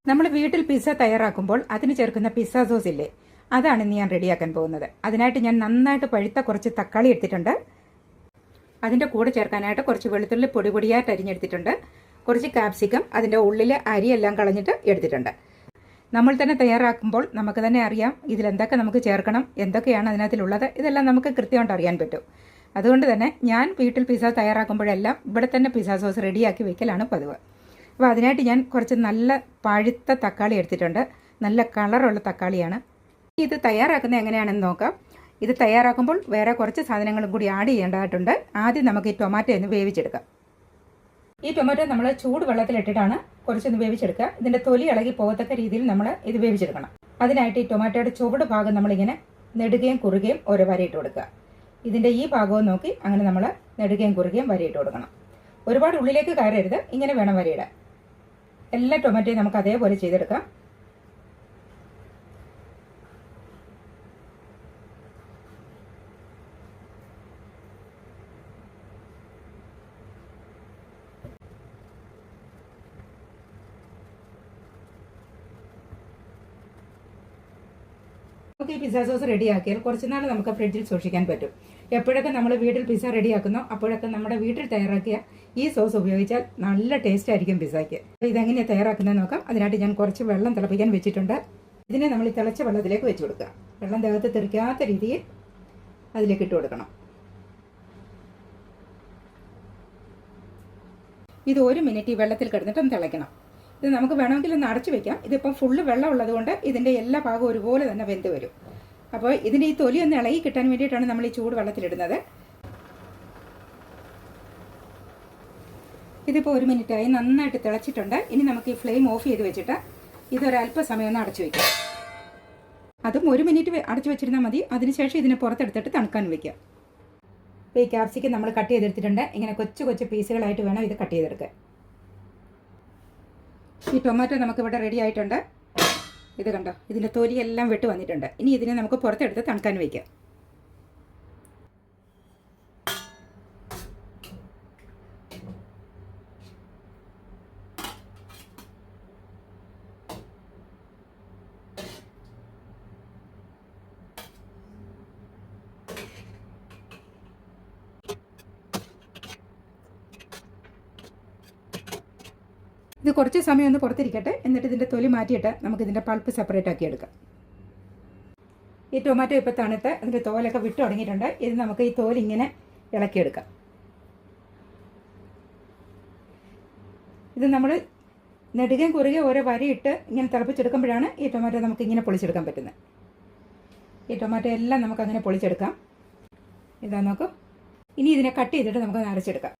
നമ്മൾ വീട്ടിൽ പിസ്സ തയ്യാറാക്കുമ്പോൾ അതിന് ചേർക്കുന്ന പിസ്സ സോസ് ഇല്ലേ, അതാണ് ഇന്ന് ഞാൻ റെഡിയാക്കാൻ പോകുന്നത്. അതിനായിട്ട് ഞാൻ നന്നായിട്ട് പഴുത്ത കുറച്ച് തക്കാളി എടുത്തിട്ടുണ്ട്. അതിൻ്റെ കൂടെ ചേർക്കാനായിട്ട് കുറച്ച് വെളുത്തുള്ളി പൊടി പൊടിയായിട്ട് അരിഞ്ഞെടുത്തിട്ടുണ്ട്. കുറച്ച് കാപ്സിക്കം, അതിൻ്റെ ഉള്ളിലെ അരിയെല്ലാം കളഞ്ഞിട്ട് എടുത്തിട്ടുണ്ട്. നമ്മൾ തന്നെ തയ്യാറാക്കുമ്പോൾ നമുക്ക് തന്നെ അറിയാം ഇതിലെന്തൊക്കെ നമുക്ക് ചേർക്കണം, എന്തൊക്കെയാണ് അതിനകത്തിലുള്ളത്, ഇതെല്ലാം നമുക്ക് കൃത്യമായിട്ട് അറിയാൻ പറ്റും. അതുകൊണ്ട് തന്നെ ഞാൻ വീട്ടിൽ പിസ്സ തയ്യാറാക്കുമ്പോഴെല്ലാം ഇവിടെ തന്നെ പിസ്സ സോസ് റെഡിയാക്കി വെക്കലാണ് പതിവ്. അപ്പോൾ അതിനായിട്ട് ഞാൻ കുറച്ച് നല്ല പഴുത്ത തക്കാളി എടുത്തിട്ടുണ്ട്. നല്ല കളറുള്ള തക്കാളിയാണ്. ഇത് തയ്യാറാക്കുന്നത് എങ്ങനെയാണെന്ന് നോക്കാം. ഇത് തയ്യാറാക്കുമ്പോൾ വേറെ കുറച്ച് സാധനങ്ങളും കൂടി ആഡ് ചെയ്യേണ്ടതായിട്ടുണ്ട്. ആദ്യം നമുക്ക് ഈ ടൊമാറ്റോ ഒന്ന് വേവിച്ചെടുക്കാം. ഈ ടൊമാറ്റോ നമ്മൾ ചൂട് വെള്ളത്തിലിട്ടിട്ടാണ് കുറച്ചൊന്ന് വേവിച്ചെടുക്കുക. ഇതിൻ്റെ തൊലി ഇളകി പോകത്തക്ക രീതിയിൽ നമ്മൾ ഇത് വേവിച്ചെടുക്കണം. അതിനായിട്ട് ഈ ടൊമാറ്റോയുടെ ചുവട് ഭാഗം നമ്മളിങ്ങനെ നെടുകയും കുറുകയും ഓരോ വരയിട്ട് കൊടുക്കുക. ഇതിൻ്റെ ഈ ഭാഗവും നോക്കി അങ്ങനെ നമ്മൾ നെടുകയും കുറുകയും വരയിട്ട് കൊടുക്കണം. ഒരുപാട് ഉള്ളിലേക്ക് കയറരുത്, ഇങ്ങനെ വേണം വരയിടാൻ. എല്ലാ ടൊമാറ്റോയും നമുക്ക് അതേപോലെ ചെയ്തെടുക്കാം. നമുക്ക് ഈ പിസ്സ സോസ് റെഡിയാക്കിയാൽ കുറച്ച് നാൾ നമുക്ക് ഫ്രിഡ്ജിൽ സൂക്ഷിക്കാൻ പറ്റും. എപ്പോഴൊക്കെ നമ്മൾ വീട്ടിൽ പിസ്സ റെഡിയാക്കുന്നോ അപ്പോഴൊക്കെ നമ്മുടെ വീട്ടിൽ തയ്യാറാക്കിയ ഈ സോസ് ഉപയോഗിച്ചാൽ നല്ല ടേസ്റ്റ് ആയിരിക്കും പിസ്സയ്ക്ക്. ഇതെങ്ങനെയാണ് തയ്യാറാക്കുന്നത് നോക്കാം. അതിനായിട്ട് ഞാൻ കുറച്ച് വെള്ളം തിളപ്പിക്കാൻ വെച്ചിട്ടുണ്ട്. ഇതിനെ നമ്മൾ ഈ തിളച്ച വെള്ളത്തിലേക്ക് വെച്ച് കൊടുക്കുക. വെള്ളം ദേഹത്ത് തെറിക്കാത്ത രീതിയിൽ അതിലേക്ക് ഇട്ട് കൊടുക്കണം. ഇത് 1 മിനിറ്റ് ഈ വെള്ളത്തിൽ കിടന്നിട്ട് ഒന്ന് തിളയ്ക്കണം. ഇത് നമുക്ക് വേണമെങ്കിൽ ഒന്ന് അടച്ചു വെക്കാം. ഇതിപ്പം ഫുള്ള് വെള്ളം ഉള്ളതുകൊണ്ട് ഇതിൻ്റെ എല്ലാ ഭാഗവും ഒരുപോലെ തന്നെ വെന്ത് വരും. അപ്പോൾ ഇതിൻ്റെ ഈ തൊലി ഒന്ന് ഇളകി കിട്ടാൻ വേണ്ടിയിട്ടാണ് നമ്മൾ ഈ ചൂട് വെള്ളത്തിലിടുന്നത്. ഇതിപ്പോൾ 1 മിനിറ്റായി, നന്നായിട്ട് തിളച്ചിട്ടുണ്ട്. ഇനി നമുക്ക് ഈ ഫ്ലെയിം ഓഫ് ചെയ്ത് വെച്ചിട്ട് ഇതൊരല്പസമയം ഒന്ന് അടച്ചു വയ്ക്കാം. അതും 1 മിനിറ്റ് അടച്ചു വെച്ചിരുന്നാൽ മതി. അതിനുശേഷം ഇതിനെ പുറത്തെടുത്തിട്ട് തണുക്കാൻ വയ്ക്കുക. ഇപ്പോൾ ഈ ക്യാപ്സിക്കം നമ്മൾ കട്ട് ചെയ്തെടുത്തിട്ടുണ്ട്. ഇങ്ങനെ കൊച്ചു കൊച്ചു പീസുകളായിട്ട് വേണം ഇത് കട്ട് ചെയ്തെടുക്കാൻ. ഈ ടൊമാറ്റോ നമുക്കിവിടെ റെഡി ആയിട്ടുണ്ട്. ഇത് കണ്ടോ, ഇതിൻ്റെ തൊലിയെല്ലാം വിട്ട് വന്നിട്ടുണ്ട്. ഇനി ഇതിനെ നമുക്ക് പുറത്തെടുത്ത് തണുക്കാൻ വയ്ക്കാം. ഇത് കുറച്ച് സമയം ഒന്ന് പുറത്തിരിക്കട്ടെ. എന്നിട്ട് ഇതിൻ്റെ തൊലി മാറ്റിയിട്ട് നമുക്കിതിൻ്റെ പൾപ്പ് സെപ്പറേറ്റ് ആക്കി എടുക്കാം. ഈ ടൊമാറ്റോ ഇപ്പോൾ തണുത്ത് അതിൻ്റെ തോലൊക്കെ വിട്ടു തുടങ്ങിയിട്ടുണ്ട്. ഇത് നമുക്ക് ഈ തോല് ഇങ്ങനെ ഇളക്കിയെടുക്കാം. ഇത് നമ്മൾ നെടുകയും കുറുകെ ഓരോ വരയിട്ട് ഇങ്ങനെ തിളപ്പിച്ചെടുക്കുമ്പോഴാണ് ഈ ടൊമാറ്റോ നമുക്ക് ഇങ്ങനെ പൊളിച്ചെടുക്കാൻ പറ്റുന്നത്. ഈ ടൊമാറ്റോ എല്ലാം നമുക്കങ്ങനെ പൊളിച്ചെടുക്കാം. ഇതാ നോക്കൂ. ഇനി ഇതിനെ കട്ട് ചെയ്തിട്ട് നമുക്ക് അരച്ചെടുക്കാം.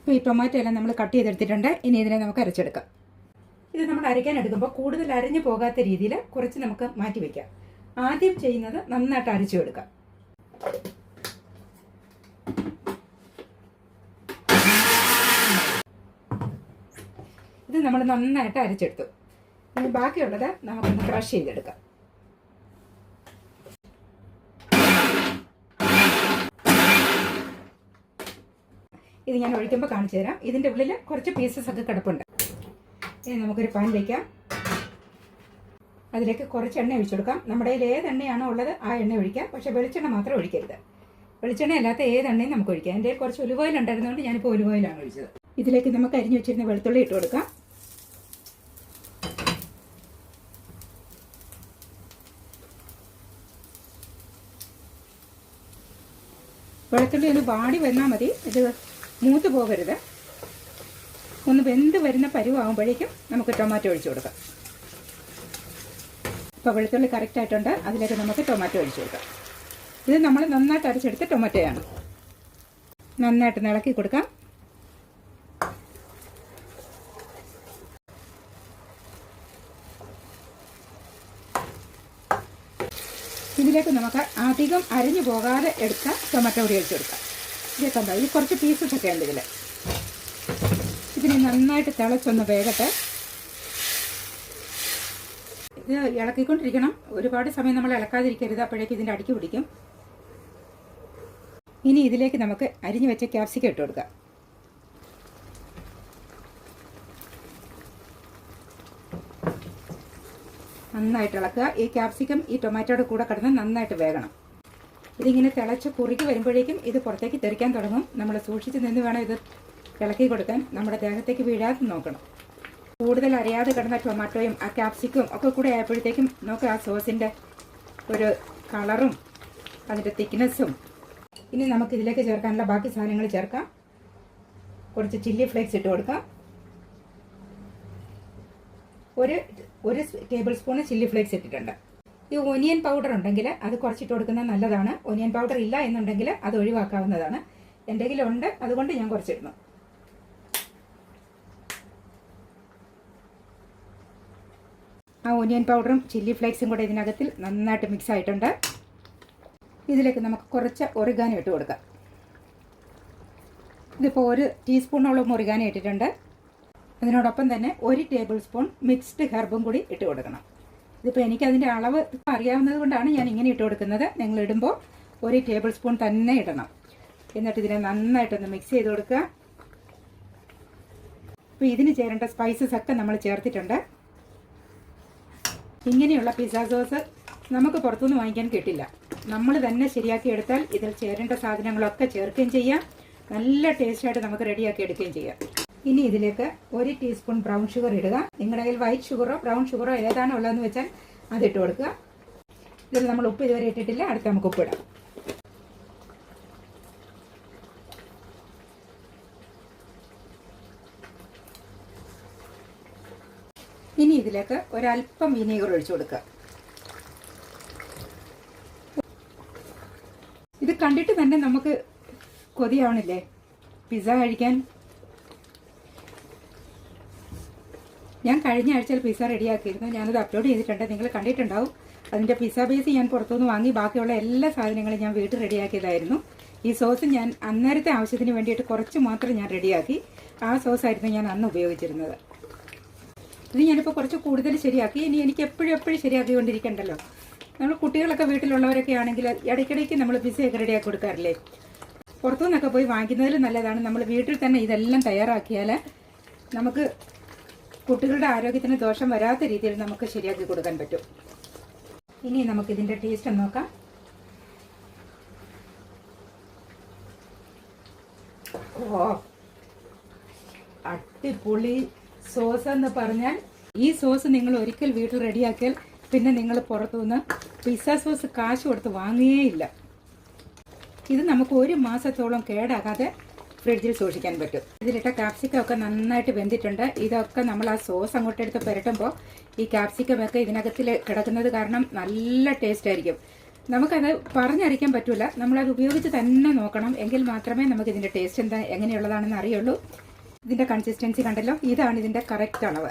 ഇപ്പോൾ ഈ ടൊമാറ്റോ എല്ലാം നമ്മൾ കട്ട് ചെയ്തെടുത്തിട്ടുണ്ട്. ഇനി ഇതിനെ നമുക്ക് അരച്ചെടുക്കാം. ഇത് നമ്മൾ അരയ്ക്കാൻ എടുക്കുമ്പോൾ കൂടുതൽ അരഞ്ഞു പോകാത്ത രീതിയിൽ കുറച്ച് നമുക്ക് മാറ്റി വയ്ക്കാം. ആദ്യം ചെയ്യുന്നത് നന്നായിട്ട് അരച്ചു എടുക്കാം. ഇത് നമ്മൾ നന്നായിട്ട് അരച്ചെടുത്തു. ഇനി ബാക്കിയുള്ളത് നമുക്കൊന്ന് ക്രഷ് ചെയ്തെടുക്കാം. ഇത് ഞാൻ ഒഴിക്കുമ്പോൾ കാണിച്ചു തരാം. ഇതിൻ്റെ ഉള്ളിൽ കുറച്ച് പീസസ് ഒക്കെ കിടപ്പുണ്ട്. ഇനി നമുക്കൊരു പാൻ വയ്ക്കാം. അതിലേക്ക് കുറച്ച് എണ്ണ ഒഴിച്ചു കൊടുക്കാം. നമ്മുടെ കയ്യിൽ ഏത് എണ്ണയാണോ ഉള്ളത് ആ എണ്ണ ഒഴിക്കാം. പക്ഷേ വെളിച്ചെണ്ണ മാത്രം ഒഴിക്കരുത്. വെളിച്ചെണ്ണ അല്ലാത്ത ഏത് എണ്ണയും നമുക്ക് ഒഴിക്കാം. എൻ്റെ കുറച്ച് ഒലിവ് ഓയിൽ ഉണ്ടായിരുന്നതുകൊണ്ട് ഞാനിപ്പോൾ ഒലിവ് ഓയിലാണ് ഒഴിച്ചത്. ഇതിലേക്ക് നമുക്ക് അരിഞ്ഞു വെച്ചിരുന്ന വെളുത്തുള്ളി ഇട്ട് കൊടുക്കാം. വെളുത്തുള്ളി ഒന്ന് വാടി വന്നാൽ മതി. ഇത് മൂത്ത് പോകരുത്. ഒന്ന് വെന്ത് വരുന്ന പരുവാകുമ്പോഴേക്കും നമുക്ക് ടൊമാറ്റോ ഒഴിച്ചു കൊടുക്കാം. ഇപ്പോൾ വെളുത്തുള്ളി കറക്റ്റായിട്ടുണ്ട്. അതിലേക്ക് നമുക്ക് ടൊമാറ്റോ ഒഴിച്ചു കൊടുക്കാം. ഇത് നമ്മൾ നന്നായിട്ട് അരച്ചെടുത്ത ടൊമാറ്റോയാണ്. നന്നായിട്ട് ഇളക്കി കൊടുക്കാം. ഇതിലേക്ക് നമുക്ക് അധികം അരിഞ്ഞു പോകാതെ എടുക്കാം ടൊമാറ്റോ കൂടി ഒഴിച്ചു കൊടുക്കാം. ഇതൊക്കെ ഇത് കുറച്ച് പീസസ് ഒക്കെ ഉണ്ട് ഇതിൽ. ഇതിനെ നന്നായിട്ട് തിളച്ചൊന്ന് വേകട്ടെ. ഇത് ഇളക്കിക്കൊണ്ടിരിക്കണം. ഒരുപാട് സമയം നമ്മൾ ഇളക്കാതിരിക്കരുത്, അപ്പോഴേക്കും ഇതിൻ്റെ അടിക്ക് പിടിക്കും. ഇനി ഇതിലേക്ക് നമുക്ക് അരിഞ്ഞു വെച്ച ക്യാപ്സിക്കം ഇട്ട് കൊടുക്കാം. നന്നായിട്ട് ഇളക്കുക. ഈ ക്യാപ്സിക്കം ഈ ടൊമാറ്റോയുടെ കൂടെ കിടന്ന് നന്നായിട്ട് വേകണം. ഇതിങ്ങനെ തിളച്ച് കുറുകി വരുമ്പോഴേക്കും ഇത് പുറത്തേക്ക് തെറിക്കാൻ തുടങ്ങും. നമ്മൾ സൂക്ഷിച്ച് നിന്ന് വേണം ഇത് ഇളക്കി കൊടുക്കാൻ. നമ്മുടെ ദേഹത്തേക്ക് വീഴാതെ നോക്കണം. കൂടുതൽ അറിയാതെ കിടന്ന ടൊമാറ്റോയും ആ ക്യാപ്സിക്കും ഒക്കെ കൂടെ ആയപ്പോഴത്തേക്കും നമുക്ക് ആ സോസിൻ്റെ ഒരു കളറും അതിൻ്റെ തിക്നെസ്സും. ഇനി നമുക്കിതിലേക്ക് ചേർക്കാനുള്ള ബാക്കി സാധനങ്ങൾ ചേർക്കാം. കുറച്ച് ചില്ലി ഫ്ലേക്സ് ഇട്ട് കൊടുക്കാം. ഒരു ടേബിൾ സ്പൂൺ ചില്ലി ഫ്ലേക്സ് ഇട്ടിട്ടുണ്ട്. ഈ ഒനിയൻ പൗഡർ ഉണ്ടെങ്കിൽ അത് കുറച്ചിട്ട് കൊടുക്കുന്നത് നല്ലതാണ്. ഒനിയൻ പൗഡർ ഇല്ല എന്നുണ്ടെങ്കിൽ അത് ഒഴിവാക്കാവുന്നതാണ്. എൻ്റെ കയ്യിലുണ്ട്, അതുകൊണ്ട് ഞാൻ കുറച്ചിടുന്നു. ആ ഒനിയൻ പൗഡറും ചില്ലി ഫ്ലേക്സും കൂടെ ഇതിനകത്തിൽ നന്നായിട്ട് മിക്സ് ആയിട്ടുണ്ട്. ഇതിലേക്ക് നമുക്ക് കുറച്ച് ഒറിഗാനോ ഇട്ട് കൊടുക്കാം. ഇതിപ്പോൾ 1 ടീസ്പൂണോളം ഒറിഗാനോ ഇട്ടിട്ടുണ്ട്. അതിനോടൊപ്പം തന്നെ 1 ടേബിൾ സ്പൂൺ മിക്സ്ഡ് ഹെർബും കൂടി ഇട്ട് കൊടുക്കണം. ഇതിപ്പോൾ എനിക്കതിൻ്റെ അളവ് അറിയാവുന്നത് കൊണ്ടാണ് ഞാൻ ഇങ്ങനെ ഇട്ട് കൊടുക്കുന്നത്. നിങ്ങൾ ഇടുമ്പോൾ 1 ടേബിൾ സ്പൂൺ തന്നെ ഇടണം. എന്നിട്ട് ഇതിനെ നന്നായിട്ടൊന്ന് മിക്സ് ചെയ്ത് കൊടുക്കുക. അപ്പോൾ ഇതിന് ചേരേണ്ട സ്പൈസസ് ഒക്കെ നമ്മൾ ചേർത്തിട്ടുണ്ട്. ഇങ്ങനെയുള്ള പിസ്സ സോസ് നമുക്ക് പുറത്തുനിന്ന് വാങ്ങിക്കാൻ കിട്ടില്ല. നമ്മൾ തന്നെ ശരിയാക്കി എടുത്താൽ ഇതിൽ ചേരേണ്ട സാധനങ്ങളൊക്കെ ചേർക്കുകയും ചെയ്യാം. നല്ല ടേസ്റ്റായിട്ട് നമുക്ക് റെഡിയാക്കി എടുക്കുകയും ചെയ്യാം. ഇനി ഇതിലേക്ക് 1 ടീസ്പൂൺ ബ്രൗൺ ഷുഗർ ഇടുക. നിങ്ങളുടെ കയ്യിൽ വൈറ്റ് ഷുഗറോ ബ്രൗൺ ഷുഗറോ ഏതാണോ ഉള്ളതെന്ന് വെച്ചാൽ അതിട്ട് കൊടുക്കുക. ഇതിൽ നമ്മൾ ഉപ്പ് ഇതുവരെ ഇട്ടിട്ടില്ല. അടുത്ത് നമുക്ക് ഉപ്പിടാം. ഇനി ഇതിലേക്ക് ഒരല്പം വിനീഗർ ഒഴിച്ചു കൊടുക്കുക. ഇത് കണ്ടിട്ട് തന്നെ നമുക്ക് കൊതിയാവണില്ലേ പിസ്സ കഴിക്കാൻ? ഞാൻ കഴിഞ്ഞ ആഴ്ചയിൽ പിസ്സ റെഡിയാക്കിയിരുന്നു. ഞാനത് അപ്ലോഡ് ചെയ്തിട്ടുണ്ട്, നിങ്ങൾ കണ്ടിട്ടുണ്ടാവും. അതിൻ്റെ പിസ്സ ബേസ് ഞാൻ പുറത്തുനിന്ന് വാങ്ങി ബാക്കിയുള്ള എല്ലാ സാധനങ്ങളും ഞാൻ വീട്ടിൽ റെഡിയാക്കിയതായിരുന്നു. ഈ സോസ് ഞാൻ അന്നേരത്തെ ആവശ്യത്തിന് വേണ്ടിയിട്ട് കുറച്ച് മാത്രം ഞാൻ റെഡിയാക്കി. ആ സോസായിരുന്നു ഞാൻ അന്ന് ഉപയോഗിച്ചിരുന്നത്. ഇത് ഞാനിപ്പോൾ കുറച്ച് കൂടുതൽ ശരിയാക്കി. ഇനി എനിക്ക് എപ്പോഴും ശരിയാക്കിക്കൊണ്ടിരിക്കണ്ടല്ലോ. നമ്മൾ കുട്ടികളൊക്കെ വീട്ടിലുള്ളവരൊക്കെ ആണെങ്കിൽ ഇടയ്ക്കിടയ്ക്ക് നമ്മൾ പിസ്സയൊക്കെ റെഡിയാക്കി കൊടുക്കാറില്ലേ? പുറത്തുനിന്നൊക്കെ പോയി വാങ്ങിക്കുന്നതിൽ നല്ലതാണ് നമ്മൾ വീട്ടിൽ തന്നെ ഇതെല്ലാം തയ്യാറാക്കിയാൽ നമുക്ക് കുട്ടികളുടെ ആരോഗ്യത്തിന് ദോഷം വരാത്ത രീതിയിൽ നമുക്ക് ശരിയാക്കി കൊടുക്കാൻ പറ്റും. ഇനി നമുക്കിതിൻ്റെ ടേസ്റ്റ് നോക്കാം. ഓ, അടിപൊളി സോസ് എന്ന് പറഞ്ഞാൽ ഈ സോസ് നിങ്ങൾ ഒരിക്കൽ വീട്ടിൽ റെഡിയാക്കിയാൽ പിന്നെ നിങ്ങൾ പുറത്തുനിന്ന് പിസ്സ സോസ് കാശ് കൊടുത്ത് വാങ്ങുകയില്ല. ഇത് നമുക്ക് 1 മാസത്തോളം കേടാകാതെ ഫ്രിഡ്ജിൽ സൂക്ഷിക്കാൻ പറ്റും. ഇതിലിട്ട ക്യാപ്സിക്കം ഒക്കെ നന്നായിട്ട് വെന്തിട്ടുണ്ട്. ഇതൊക്കെ നമ്മൾ ആ സോസ് അങ്ങോട്ടെടുത്ത് പുരട്ടുമ്പോൾ ഈ ക്യാപ്സിക്കമൊക്കെ ഇതിനകത്തിൽ കിടക്കുന്നത് കാരണം നല്ല ടേസ്റ്റ് ആയിരിക്കും. നമുക്കത് പറഞ്ഞറിയിക്കാൻ പറ്റില്ല. നമ്മളത് ഉപയോഗിച്ച് തന്നെ നോക്കണം. എങ്കിൽ മാത്രമേ നമുക്ക് ഇതിൻ്റെ ടേസ്റ്റ് എങ്ങനെയുള്ളതാണെന്ന് അറിയുള്ളൂ. ഇതിൻ്റെ കൺസിസ്റ്റൻസി കണ്ടല്ലോ, ഇതാണ് ഇതിൻ്റെ കറക്റ്റ് അളവ്.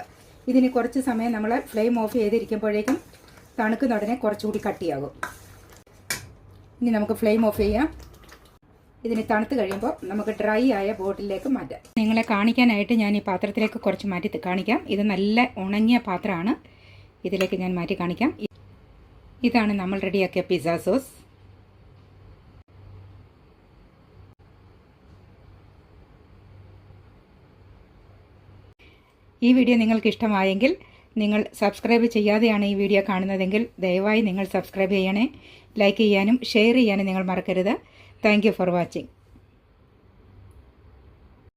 ഇതിന് കുറച്ച് സമയം നമ്മൾ ഫ്ലെയിം ഓഫ് ചെയ്തിരിക്കുമ്പോഴേക്കും തണുക്കുന്ന ഉടനെ കുറച്ചുകൂടി കട്ടിയാകും. ഇനി നമുക്ക് ഫ്ലെയിം ഓഫ് ചെയ്യാം. ഇതിന് തണുത്ത് കഴിയുമ്പോൾ നമുക്ക് ഡ്രൈ ആയ ബോട്ടിലേക്ക് മാറ്റാം. നിങ്ങളെ കാണിക്കാനായിട്ട് ഞാൻ ഈ പാത്രത്തിലേക്ക് കുറച്ച് മാറ്റി കാണിക്കാം. ഇത് നല്ല ഉണങ്ങിയ പാത്രമാണ്. ഇതിലേക്ക് ഞാൻ മാറ്റി കാണിക്കാം. ഇതാണ് നമ്മൾ റെഡിയാക്കിയ പിസ്സ സോസ്. ഈ വീഡിയോ നിങ്ങൾക്ക് ഇഷ്ടമായെങ്കിൽ നിങ്ങൾ സബ്സ്ക്രൈബ് ചെയ്യാതെയാണ് ഈ വീഡിയോ കാണുന്നതെങ്കിൽ ദയവായി നിങ്ങൾ സബ്സ്ക്രൈബ് ചെയ്യണേ. ലൈക്ക് ചെയ്യാനും ഷെയർ ചെയ്യാനും നിങ്ങൾ മറക്കരുത്. Thank you for watching.